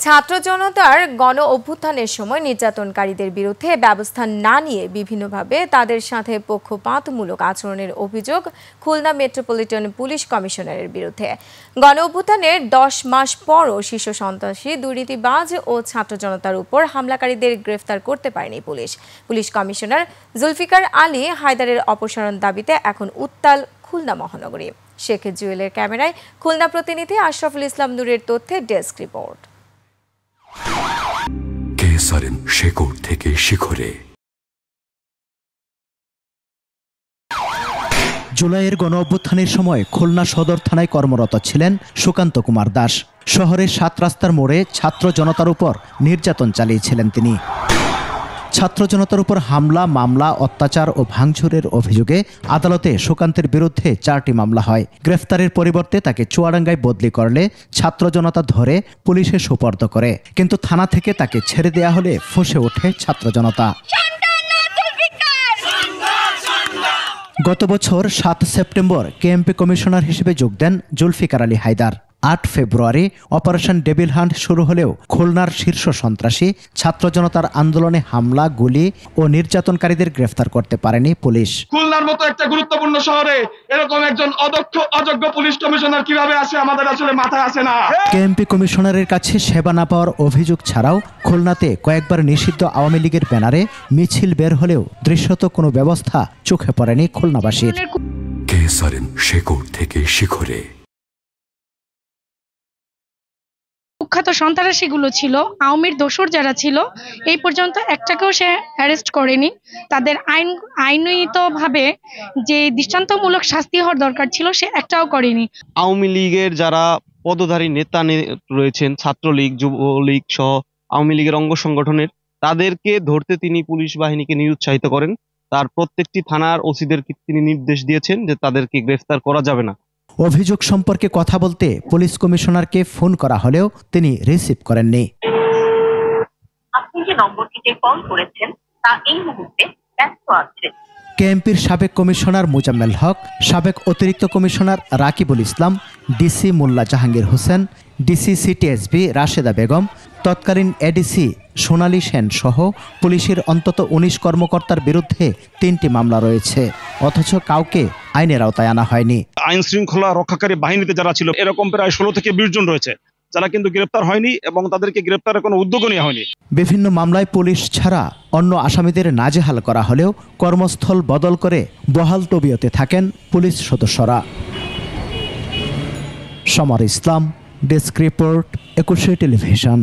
ছাত্র জনতার গণ অভ্যুত্থানের সময় নির্যাতনকারীদের বিরুদ্ধে ব্যবস্থা না নিয়ে বিভিন্নভাবে তাদের সাথে পক্ষপাতমূলক আচরণের অভিযোগ খুলনা মেট্রোপলিটন পুলিশ কমিশনারের বিরুদ্ধে। গণ অভ্যুত্থানের 10 মাস পরও শীর্ষ সন্ত্রাসী, দুর্নীতিবাজ ও ছাত্র জনতার উপর হামলাকারীদের গ্রেফতার করতে পারেনি police. Police commissioner Zulfikar Ali হায়দারের অপসারণ দাবিতে এখন উত্তাল খুলনা মহানগরী। শেখ জুয়েলের ক্যামেরায় খুলনা প্রতিনিধি আশরাফুল ইসলাম নূরের তথ্যে ডেস্ক রিপোর্ট। শেকড় থেকে শিখরে। জুলাইয়ের গণ অভ্যুত্থানের সময় খুলনা সদর থানায় কর্মরত ছিলেন সুকান্ত কুমার দাস। শহরের 7 রাস্তার মোড়ে ছাত্র জনতার উপর নির্যাতন চালিয়েছিলেন তিনি। ছাত্র জনতার উপর হামলা, মামলা, অত্যাচার ও ভাঙচুরের অভিযোগে আদালতে সুকান্তের বিরুদ্ধে 4টি মামলা হয়। গ্রেফতারের পরিবর্তে তাকে চুয়াডাঙ্গায় বদলি করলে ছাত্র জনতা ধরে পুলিশে সোপর্দ করে, কিন্তু থানা থেকে তাকে ছেড়ে দেয়া হলে ফুঁসে ওঠে ছাত্র জনতা। গত বছর 7 সেপ্টেম্বর কেএমপি কমিশনার হিসেবে যোগ দেন জুলফিকার আলী হায়দার। 8 ফেব্রুয়ারি অপারেশন ডেভিল হান্ট শুরু হলেও খুলনার শীর্ষ সন্ত্রাসী, ছাত্র জনতার আন্দোলনে হামলা, গুলি ও নির্যাতনকারীদের গ্রেফতার করতে পারেনি পুলিশ। খুলনার মতো একটা গুরুত্বপূর্ণ শহরে এরকম একজন অযোগ্য পুলিশ কমিশনার কিভাবে আসে, আমাদের আসলে মাথায় আসে না। কেএমপি কমিশনারের কাছে সেবা না পাওয়ার অভিযোগ ছাড়াও খুলনাতে কয়েকবার নিষিদ্ধ আওয়ামী লীগের ব্যানারে মিছিল বের হলেও দৃশ্যত কোনো ব্যবস্থা চোখে পড়েনি খুলনাবাসীর। শেকড় থেকে শিখরে। কুখ্যাত সন্ত্রাসীগুলো ছিল, আওয়ামীর দোসর যারা ছিল, এই পর্যন্ত একটাকেও সে অ্যারেস্ট করেনি। তাদের আইনগতভাবে যে দৃষ্টান্তমূলক শাস্তি হওয়ার দরকার ছিল সে একটাও করেনি। আওয়ামী লীগের যারা পদধারী নেতা রয়েছেন, ছাত্রলীগ, যুবলীগ সহ আওয়ামী লীগের অঙ্গ সংগঠনের, তাদেরকে ধরতে তিনি পুলিশ বাহিনীকে নিরুৎসাহিত করেন। তার প্রত্যেকটি থানার ওসিদেরকে তিনি নির্দেশ দিয়েছেন যে তাদেরকে গ্রেফতার করা যাবে না। অভিযোগ সম্পর্কে কথা বলতে পুলিশ কমিশনারকে ফোন করা হলেও তিনি রিসিভ করেননি। আপনি যে নম্বরটিতে কল করেছেন তা এই মুহূর্তে ব্যস্ত আছে। কেএমপির সাবেক কমিশনার মোজাম্মেল হক, সাবেক অতিরিক্ত কমিশনার রাকিবুল ইসলাম, ডিসি মোল্লা জাহাঙ্গীর হোসেন, ডিসি সিটিএসবি রাশেদা বেগম, তৎকালীন এডিসি সোনালী সেন সহ পুলিশের অন্তত 19 কর্মকর্তার বিরুদ্ধে 3টি মামলা রয়েছে, অথচ কাউকে আইনের আওতায় আনা হয়নি। আইন শৃঙ্খলা রক্ষাকারী বাহিনীতে যারা ছিল এরকম প্রায় 16 থেকে 20 জন রয়েছে, যারা কিন্তু গ্রেপ্তার হয়নি এবং তাদেরকে গ্রেপ্তারের কোনো উদ্যোগও নেওয়া হয়নি। বিভিন্ন মামলায় পুলিশ ছাড়া অন্য আসামিদের নাজেহাল করা হলেও কর্মস্থল বদল করে বহাল তবিয়তে থাকেন পুলিশ সদস্যরা। সমর ইসলাম, ডেস্ক রিপোর্ট, 21 টেলিভিশন।